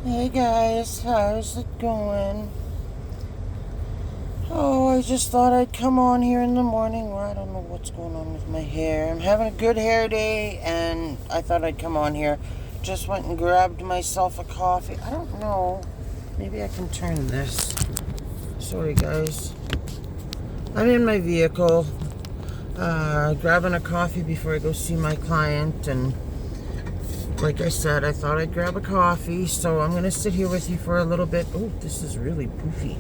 Hey guys, how's it going? Oh, I just thought I'd come on here in the morning. Well, I don't know what's going on with my hair. I'm having a good hair day, and I thought I'd come on here. Just went and grabbed myself a coffee. I don't know. Maybe I can turn this. Sorry, guys. I'm in my vehicle, grabbing a coffee before I go see my client, and like I said, I thought I'd grab a coffee, so I'm going to sit here with you for a little bit. Oh, this is really poofy.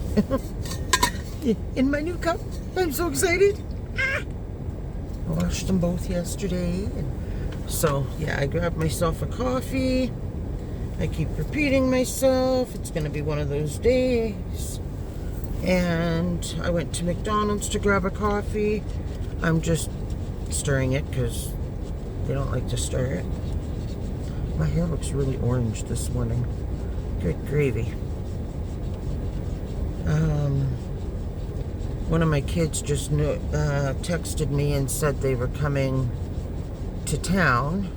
In my new cup. I'm so excited. I washed them both yesterday. So, yeah, I grabbed myself a coffee. I keep repeating myself. It's going to be one of those days. And I went to McDonald's to grab a coffee. I'm just stirring it because they don't like to stir it. My hair looks really orange this morning. Good gravy. One of my kids just texted me and said they were coming to town.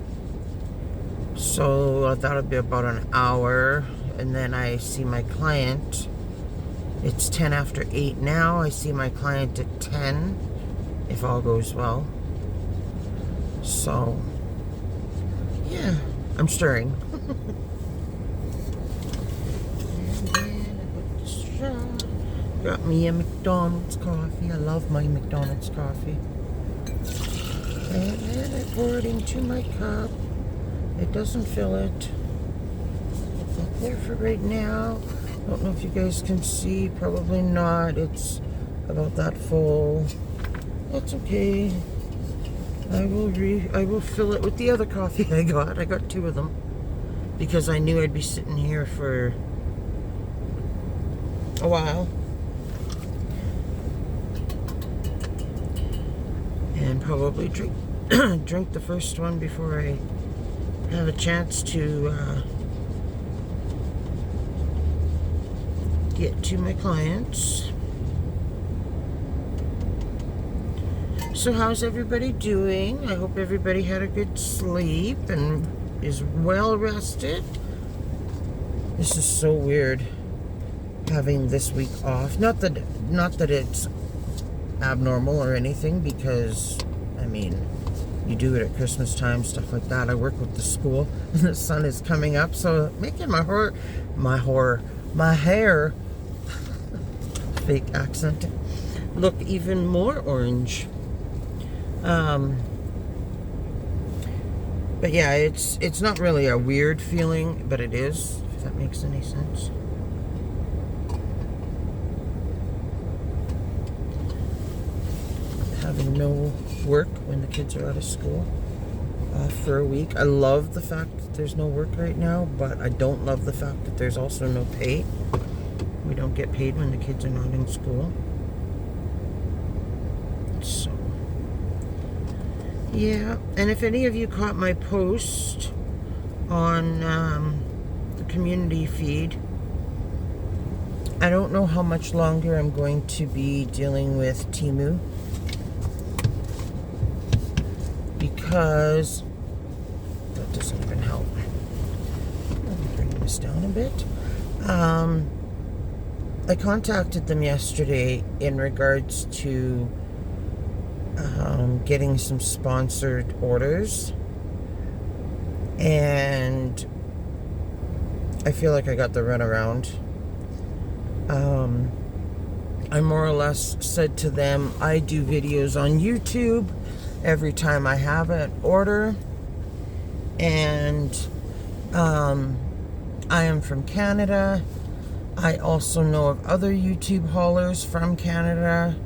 So I thought it'd be about an hour. And then I see my client. It's 10 after 8 now. I see my client at 10, if all goes well. So, yeah. I'm stirring. Got me a McDonald's coffee. I love my McDonald's coffee. And then I pour it into my cup. It doesn't fill it. It's up there for right now. Don't know if you guys can see. Probably not. It's about that full. That's okay. I will fill it with the other coffee I got. I got 2 of them because I knew I'd be sitting here for a while. And probably drink the first one before I have a chance to get to my clients. So how's everybody doing? I hope everybody had a good sleep and is well rested. This is so weird having this week off. Not that it's abnormal or anything, because I mean, you do it at Christmas time, stuff like that. I work with the school and the sun is coming up, so making my hair fake accent look even more orange. But yeah, it's not really a weird feeling, but it is, if that makes any sense. Having no work when the kids are out of school, off for a week. I love the fact that there's no work right now, but I don't love the fact that there's also no pay. We don't get paid when the kids are not in school. So, yeah, and if any of you caught my post on the community feed, I don't know how much longer I'm going to be dealing with Temu, because that doesn't even help. Let me bring this down a bit. I contacted them yesterday in regards to getting some sponsored orders, and I feel like I got the runaround. I more or less said to them, I do videos on YouTube every time I have an order, and I am from Canada. I also know of other YouTube haulers from Canada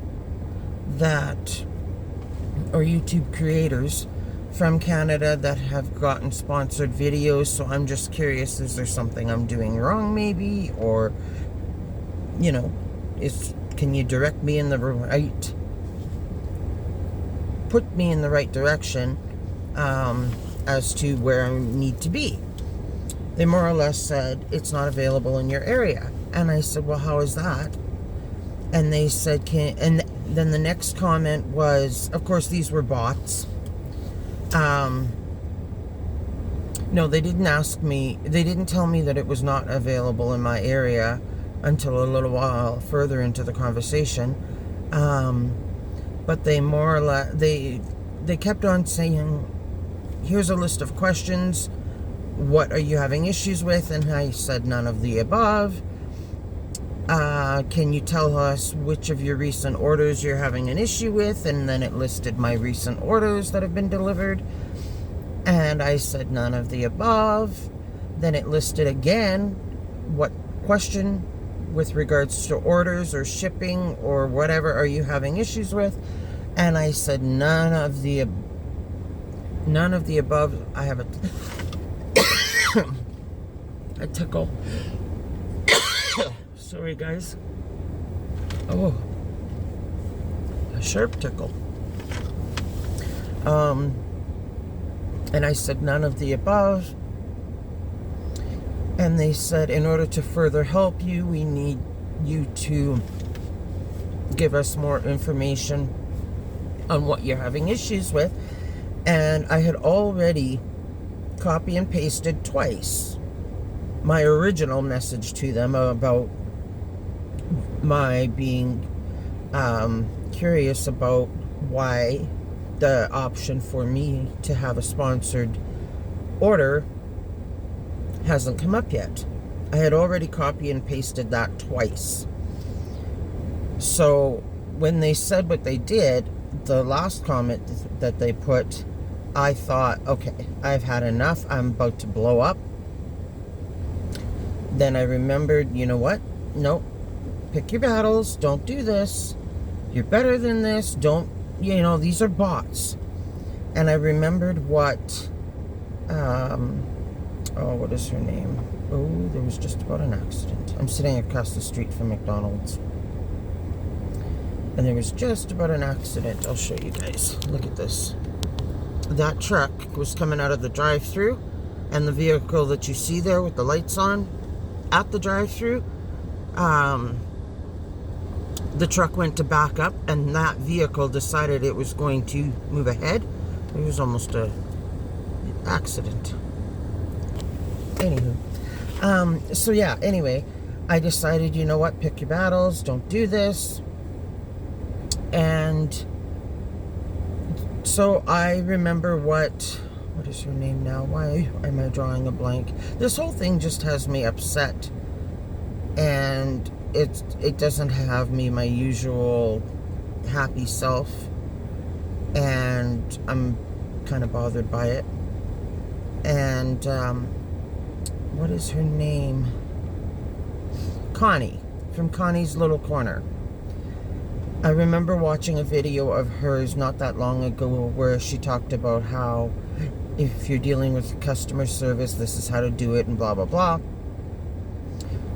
or YouTube creators from Canada that have gotten sponsored videos. So I'm just curious, is there something I'm doing wrong maybe? Or, you know, can you direct me in the right, put me in the right direction as to where I need to be? They more or less said, it's not available in your area. And I said, well, how is that? And they said, and then the next comment was, of course, these were bots. No, they didn't ask me. They didn't tell me that it was not available in my area until a little while further into the conversation. But they more or less, they kept on saying, here's a list of questions. What are you having issues with? And I said none of the above. Can you tell us which of your recent orders you're having an issue with? And then it listed my recent orders that have been delivered. And I said none of the above. Then it listed again what question with regards to orders or shipping or whatever are you having issues with? And I said none of the above. I have a tickle. Sorry, guys. Oh, a sharp tickle. And I said none of the above. And they said, in order to further help you, we need you to give us more information on what you're having issues with. And I had already copy and pasted twice my original message to them about my being curious about why the option for me to have a sponsored order hasn't come up yet. I had already copy and pasted that twice. So when they said what they did, the last comment that they put, I thought, okay, I've had enough. I'm about to blow up. Then I remembered, you know what? Nope. Pick your battles. Don't do this. You're better than this. Don't, these are bots. And I remembered what, what is her name? Oh, there was just about an accident. I'm sitting across the street from McDonald's. And there was just about an accident. I'll show you guys. Look at this. That truck was coming out of the drive-thru, and the vehicle that you see there with the lights on at the drive-thru, the truck went to back up, and that vehicle decided it was going to move ahead. It was almost an accident. Anywho. So yeah, anyway, I decided, you know what, pick your battles, don't do this. And so I remember what is her name now? Why am I drawing a blank? This whole thing just has me upset. And it doesn't have me my usual happy self. And I'm kind of bothered by it. And what is her name? Connie, from Connie's Little Corner. I remember watching a video of hers not that long ago where she talked about how if you're dealing with customer service, this is how to do it and blah, blah, blah.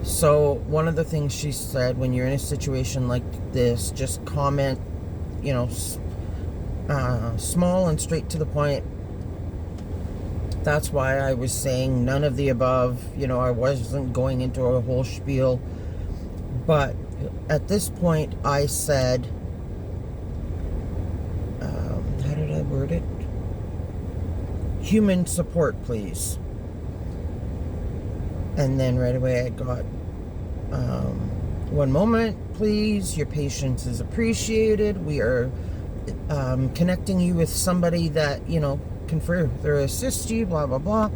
So one of the things she said, when you're in a situation like this, just comment, small and straight to the point. That's why I was saying none of the above. I wasn't going into a whole spiel. But at this point, I said, how did I word it? Human support, please. And then right away I got, one moment, please. Your patience is appreciated. We are connecting you with somebody that, can further assist you, blah, blah, blah.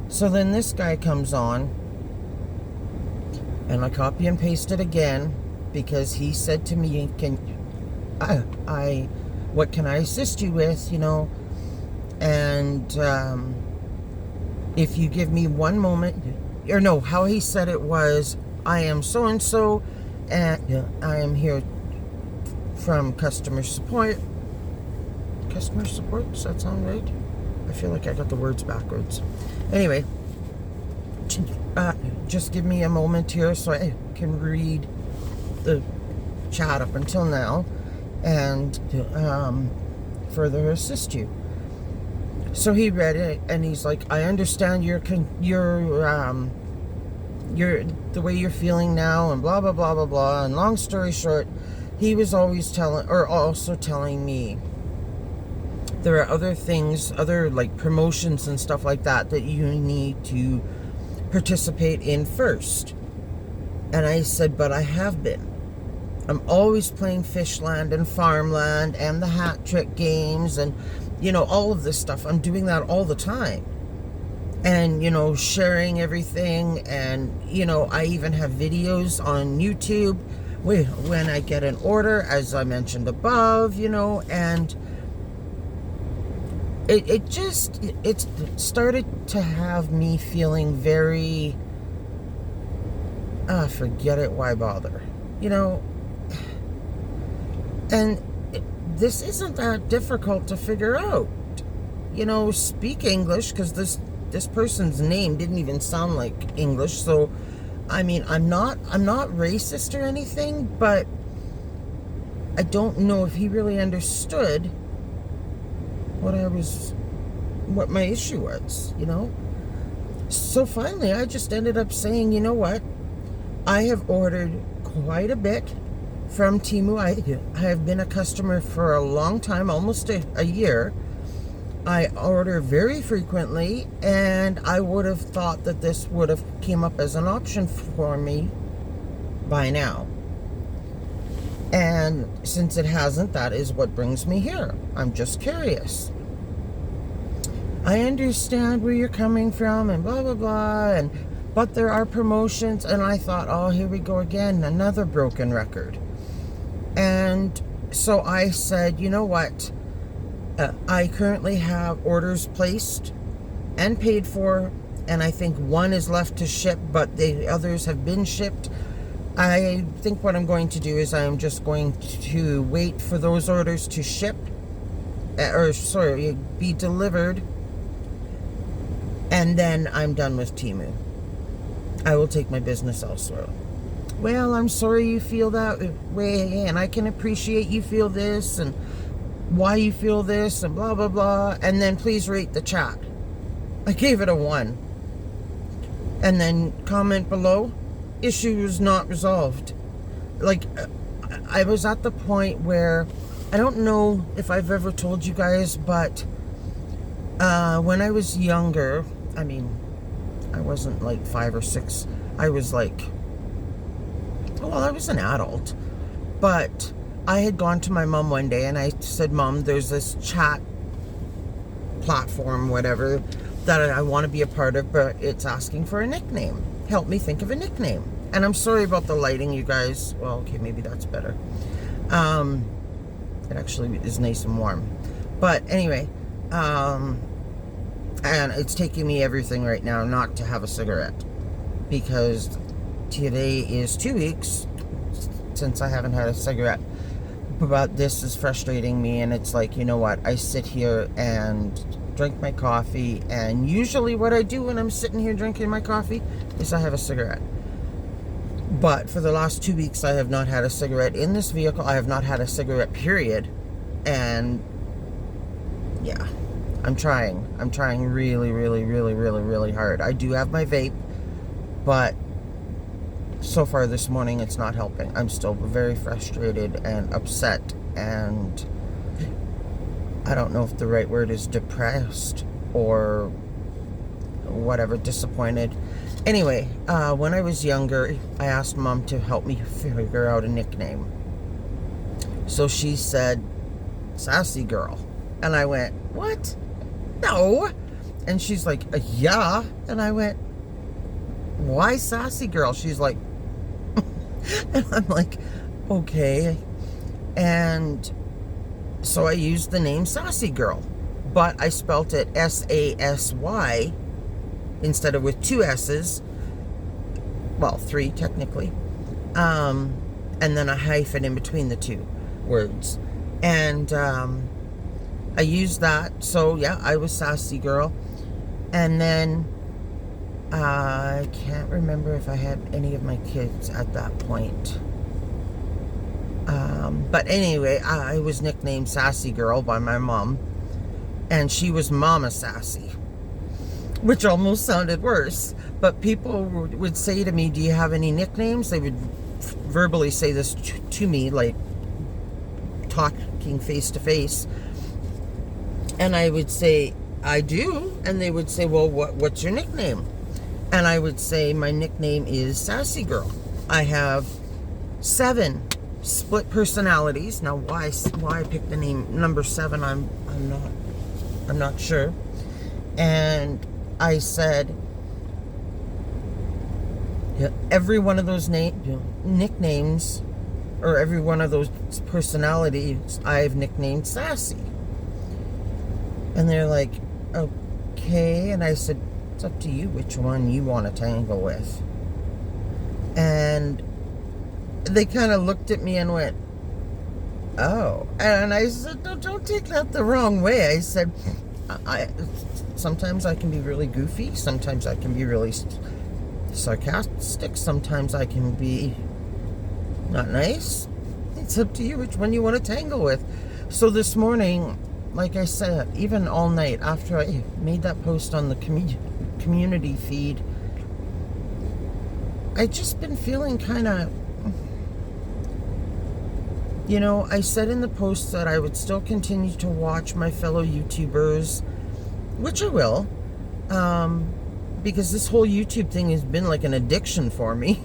So then this guy comes on, and I copy and paste it again, because he said to me, what can I assist you with, and if you give me one moment, or no, how he said it was, I am so-and-so, and I am here from customer support. Customer support, does that sound right? I feel like I got the words backwards. Anyway, just give me a moment here so I can read the chat up until now and further assist you. So he read it and he's like, I understand your the way you're feeling now and blah blah blah blah blah. And long story short, he was also telling me there are other things, other like promotions and stuff like that that you need to participate in first. And I said, but I have been. I'm always playing Fishland and Farmland and the hat trick games and, all of this stuff. I'm doing that all the time. And, sharing everything. And, I even have videos on YouTube when I get an order, as I mentioned above, and it started to have me feeling very, forget it, why bother? And this isn't that difficult to figure out. Speak English, because this person's name didn't even sound like English. So, I mean, I'm not racist or anything, but I don't know if he really understood what my issue was, So finally, I just ended up saying, you know what? I have ordered quite a bit from Temu. I have been a customer for a long time, almost a year. I order very frequently, and I would have thought that this would have came up as an option for me by now. And since it hasn't, that is what brings me here. I'm just curious. I understand where you're coming from and blah, blah, blah, but there are promotions, and I thought, oh, here we go again, another broken record. And so I said, you know what? I currently have orders placed and paid for, and I think one is left to ship, but the others have been shipped. I think what I'm going to do is I'm just going to wait for those orders to ship, be delivered, and then I'm done with Temu. I will take my business elsewhere. Well, I'm sorry you feel that way, and I can appreciate you feel this, and why you feel this, and blah, blah, blah. And then please rate the chat. I gave it a 1. And then comment below, issue is not resolved. Like, I was at the point where, I don't know if I've ever told you guys, but when I was younger, I mean, I wasn't like 5 or 6. I was like, I was an adult. But I had gone to my mom one day and I said, Mom, there's this chat platform, whatever, that I want to be a part of, but it's asking for a nickname. Help me think of a nickname. And I'm sorry about the lighting, you guys. Well, okay, maybe that's better. It actually is nice and warm. But anyway, and it's taking me everything right now not to have a cigarette, because today is 2 weeks since I haven't had a cigarette. But this is frustrating me, and it's like, you know what, I sit here and drink my coffee, and usually what I do when I'm sitting here drinking my coffee is I have a cigarette. But for the last 2 weeks, I have not had a cigarette in this vehicle. I have not had a cigarette, period. And yeah, I'm trying really, really, really, really, really hard. I do have my vape, but so far this morning it's not helping. I'm still very frustrated and upset, and I don't know if the right word is depressed or whatever, disappointed. Anyway, when I was younger, I asked Mom to help me figure out a nickname. So she said, Sassy Girl. And I went, what? No. And she's like, yeah. And I went, why Sassy Girl? She's like, and I'm like, okay. And so I used the name Sassy Girl, but I spelt it S-A-S-Y instead of with 2 S's. Well, 3 technically. And then a hyphen in between the 2 words. And I used that. So yeah, I was Sassy Girl. And then I can't remember if I had any of my kids at that point. But anyway, I was nicknamed Sassy Girl by my mom, and she was Mama Sassy, which almost sounded worse. But people would say to me, do you have any nicknames? They would verbally say this to me, like talking face to face. And I would say, I do. And they would say, well, what's your nickname? And I would say, my nickname is Sassy Girl. I have 7 split personalities. Now, why I picked the name number 7, I'm not sure. And I said, every one of those nicknames, or every one of those personalities, I've nicknamed Sassy. And they're like, okay. And I said, it's up to you which one you want to tangle with. And they kind of looked at me and went, oh. And I said, no, don't take that the wrong way. I said, sometimes I can be really goofy. Sometimes I can be really sarcastic. Sometimes I can be not nice. It's up to you which one you want to tangle with. So this morning, like I said, even all night after I made that post on the community feed, I just been feeling kind of, I said in the post that I would still continue to watch my fellow YouTubers, which I will, because this whole YouTube thing has been like an addiction for me.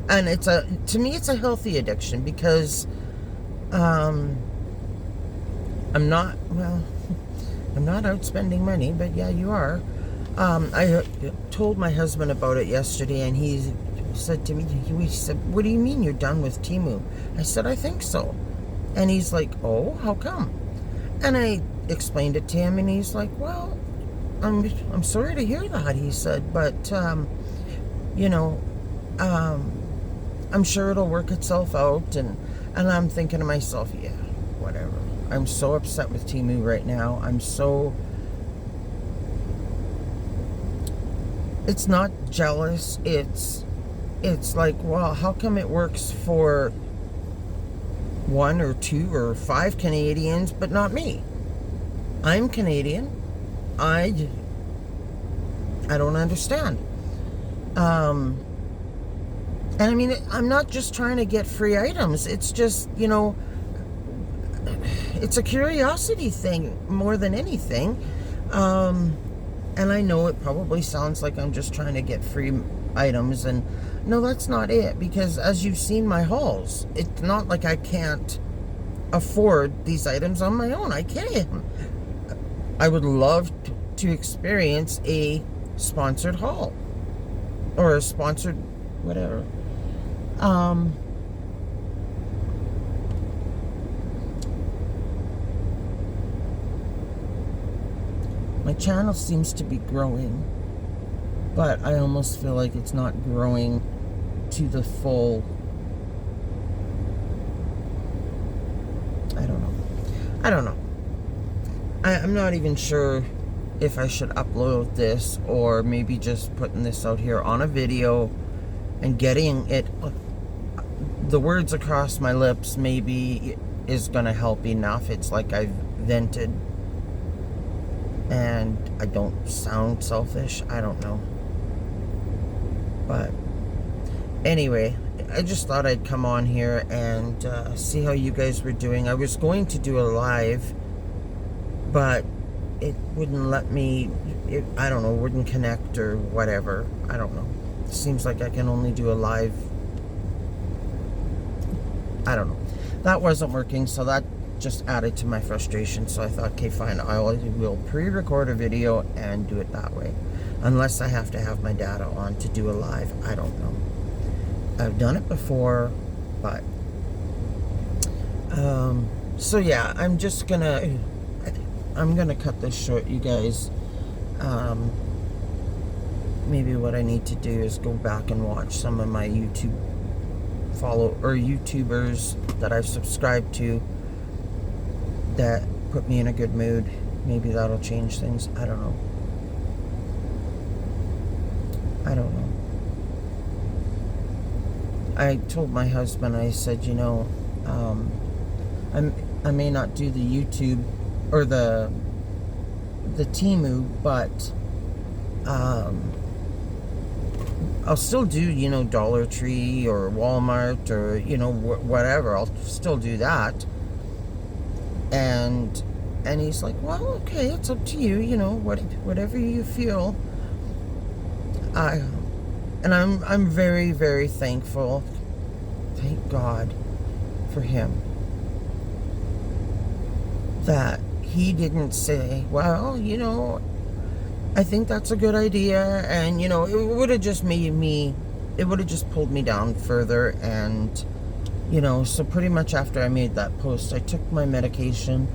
And to me it's a healthy addiction, because I'm not out spending money, but yeah, you are. I told my husband about it yesterday, and he said to me, he said, what do you mean you're done with Temu? I said, I think so. And he's like, oh, how come? And I explained it to him, and he's like, well, I'm sorry to hear that, he said, but I'm sure it'll work itself out. And I'm thinking to myself, yeah, whatever. I'm so upset with Temu right now. It's not jealous. It's like, well, how come it works for 1 or 2 or 5 Canadians, but not me? I'm Canadian. I don't understand. And I mean, I'm not just trying to get free items. It's just, it's a curiosity thing more than anything. And I know it probably sounds like I'm just trying to get free items, and no, that's not it, because as you've seen my hauls, it's not like I can't afford these items on my own. I can. I would love to experience a sponsored haul, or a sponsored whatever. My channel seems to be growing, but I almost feel like it's not growing to the full. I don't know. I'm not even sure if I should upload this, or maybe just putting this out here on a video and getting it, the words across my lips maybe is gonna help enough. It's like I've vented, and I don't sound selfish. I don't know. But anyway, I just thought I'd come on here and see how you guys were doing. I was going to do a live, but it wouldn't let me. I don't know, wouldn't connect or whatever. I don't know. It seems like I can only do a live. I don't know. That wasn't working, so that just added to my frustration. So I thought, okay, fine, I will pre-record a video and do it that way, unless I have to have my data on to do a live. I don't know. I've done it before, but so yeah, I'm gonna cut this short, you guys. Maybe what I need to do is go back and watch some of my YouTubers that I've subscribed to that put me in a good mood. Maybe that'll change things. I don't know. I told my husband, I said, I may not do the YouTube or the Temu, but I'll still do, Dollar Tree or Walmart or, whatever. I'll still do that. And And he's like, well, okay, it's up to you, whatever you feel. I'm very, very thankful. Thank God for him that he didn't say, well, I think that's a good idea. And, it would have just it would have just pulled me down further. And, so pretty much after I made that post, I took my medication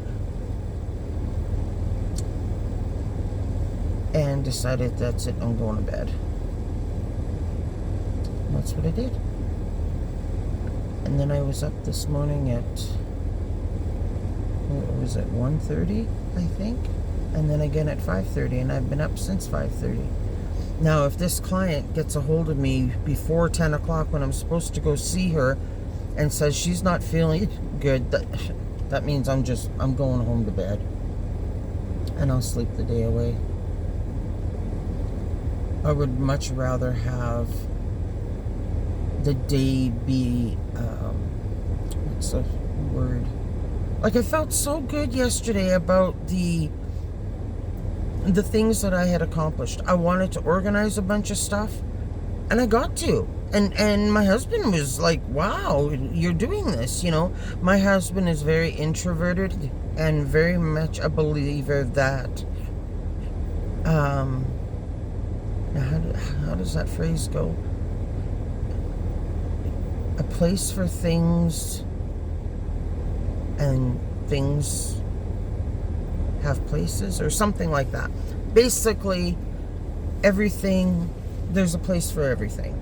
and decided that's it, I'm going to bed. And that's what I did. And then I was up this morning at, what was it, 1:30, I think? And then again at 5:30, and I've been up since 5:30. Now, if this client gets a hold of me before 10 o'clock when I'm supposed to go see her and says she's not feeling good, that means I'm going home to bed. And I'll sleep the day away. I would much rather have the day be, what's the word? Like, I felt so good yesterday about the things that I had accomplished. I wanted to organize a bunch of stuff, and I got to. And my husband was like, wow, you're doing this, My husband is very introverted and very much a believer that, how does that phrase go? A place for things, and things have places, or something like that. Basically, everything, there's a place for everything.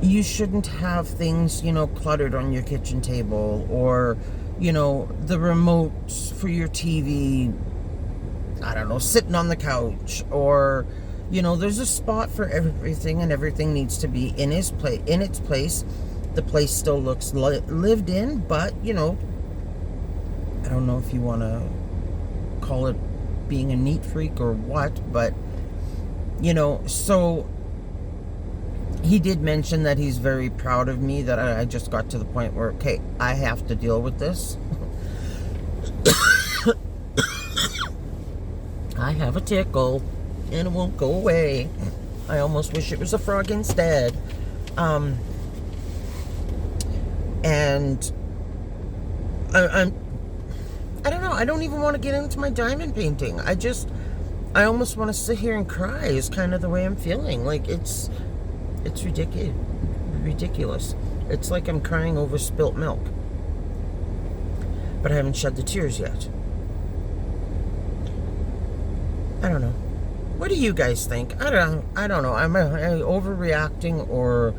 You shouldn't have things, cluttered on your kitchen table, or, the remote for your TV, I don't know, sitting on the couch, or, there's a spot for everything, and everything needs to be in its place. The place still looks lived in, but, I don't know if you want to call it being a neat freak or what, but, so he did mention that he's very proud of me, that I just got to the point where, okay, I have to deal with this. I have a tickle, and it won't go away. I almost wish it was a frog instead. And I don't know. I don't even want to get into my diamond painting. I almost want to sit here and cry is kind of the way I'm feeling. Like, it's ridiculous. It's like I'm crying over spilt milk. But I haven't shed the tears yet. I don't know. What do you guys think? I don't know. Am I overreacting, or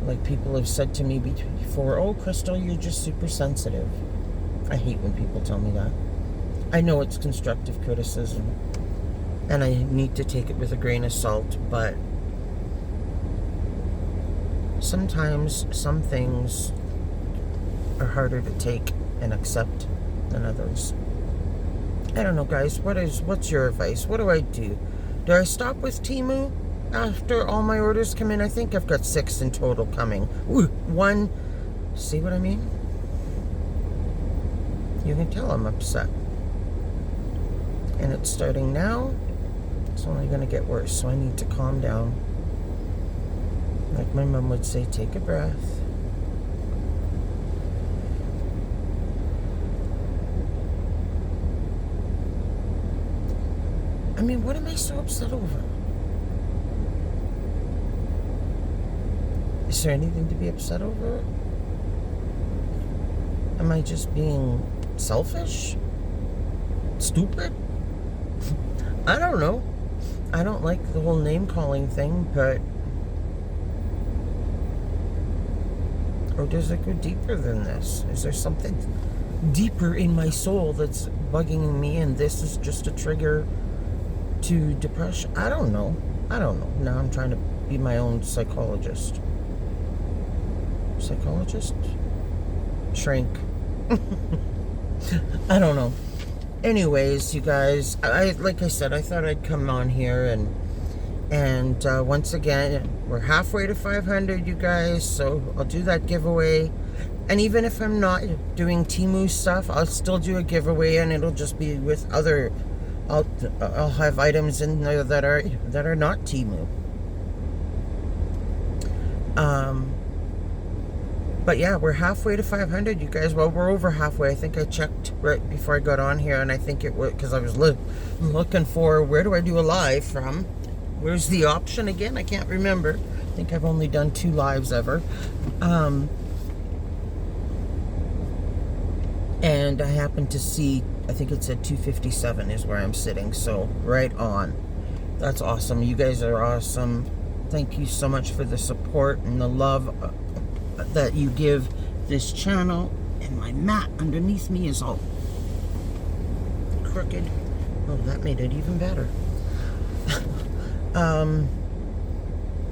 like people have said to me before, oh, Crystal, you're just super sensitive. I hate when people tell me that. I know it's constructive criticism, and I need to take it with a grain of salt, but sometimes some things are harder to take and accept than others. I don't know, guys. What's your advice? What do I do? Do I stop with Temu after all my orders come in? I think I've got 6 in total coming. Ooh, 1. See what I mean? You can tell I'm upset. And it's starting now. It's only going to get worse, so I need to calm down. Like my mom would say, take a breath. I mean, what am I so upset over? Is there anything to be upset over? Am I just being selfish? Stupid? I don't know. I don't like the whole name-calling thing, but... Or does it go deeper than this? Is there something deeper in my soul that's bugging me, and this is just a trigger to depression? I don't know. Now I'm trying to be my own psychologist. Psychologist? Shrink. I don't know. Anyways, you guys, like I said, I thought I'd come on here and once again, we're halfway to 500, you guys, so I'll do that giveaway. And even if I'm not doing Temu stuff, I'll still do a giveaway, and it'll just be with other. I'll have items in there that are not Temu. But yeah, we're halfway to 500, you guys. Well, we're over halfway. I think I checked right before I got on here, and I think it was because I was looking for where do I do a live from. Where's the option again? I can't remember. I think I've only done 2 lives ever. And I happened to see, I think it said 257 is where I'm sitting, so right on. That's awesome. You guys are awesome. Thank you so much for the support and the love that you give this channel. And my mat underneath me is all crooked. Oh, that made it even better.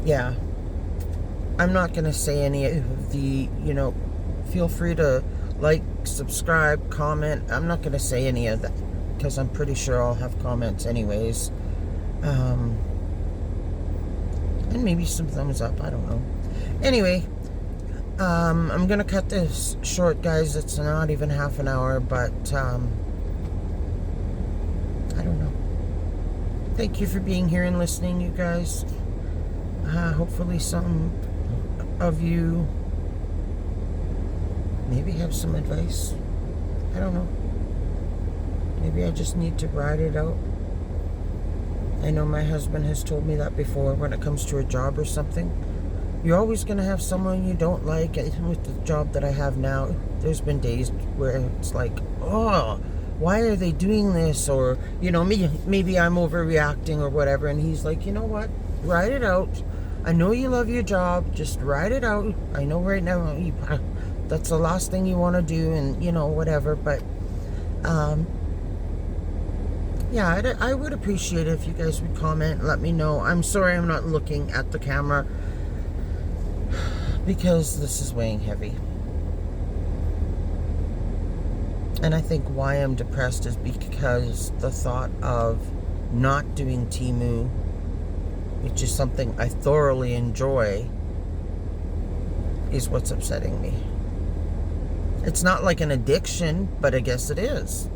Yeah. I'm not going to say any of the, feel free to like, subscribe, comment. I'm not going to say any of that because I'm pretty sure I'll have comments anyways. And maybe some thumbs up. I don't know. Anyway, I'm going to cut this short, guys. It's not even half an hour, but I don't know. Thank you for being here and listening, you guys. Hopefully some of you maybe have some advice. I don't know. Maybe I just need to ride it out. I know my husband has told me that before when it comes to a job or something. You're always going to have someone you don't like. With the job that I have now, there's been days where it's like, oh, why are they doing this? Or, maybe I'm overreacting or whatever. And he's like, you know what? Ride it out. I know you love your job. Just ride it out. I know right now that's the last thing you want to do, and whatever, but yeah, I would appreciate it if you guys would comment and let me know. I'm sorry I'm not looking at the camera because this is weighing heavy, and I think why I'm depressed is because the thought of not doing Temu, which is something I thoroughly enjoy, is what's upsetting me. It's not like an addiction, but I guess it is.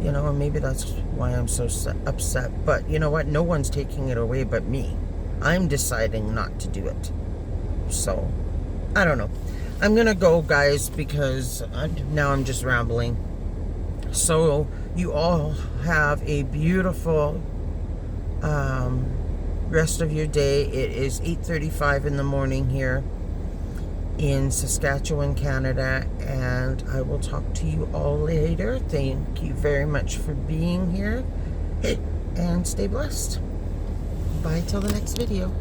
And maybe that's why I'm so upset. But you know what? No one's taking it away but me. I'm deciding not to do it. So, I don't know. I'm going to go, guys, because now I'm just rambling. So, you all have a beautiful rest of your day. It is 8:35 in the morning here in Saskatchewan, Canada, and I will talk to you all later. Thank you very much for being here, and stay blessed. Bye till the next video.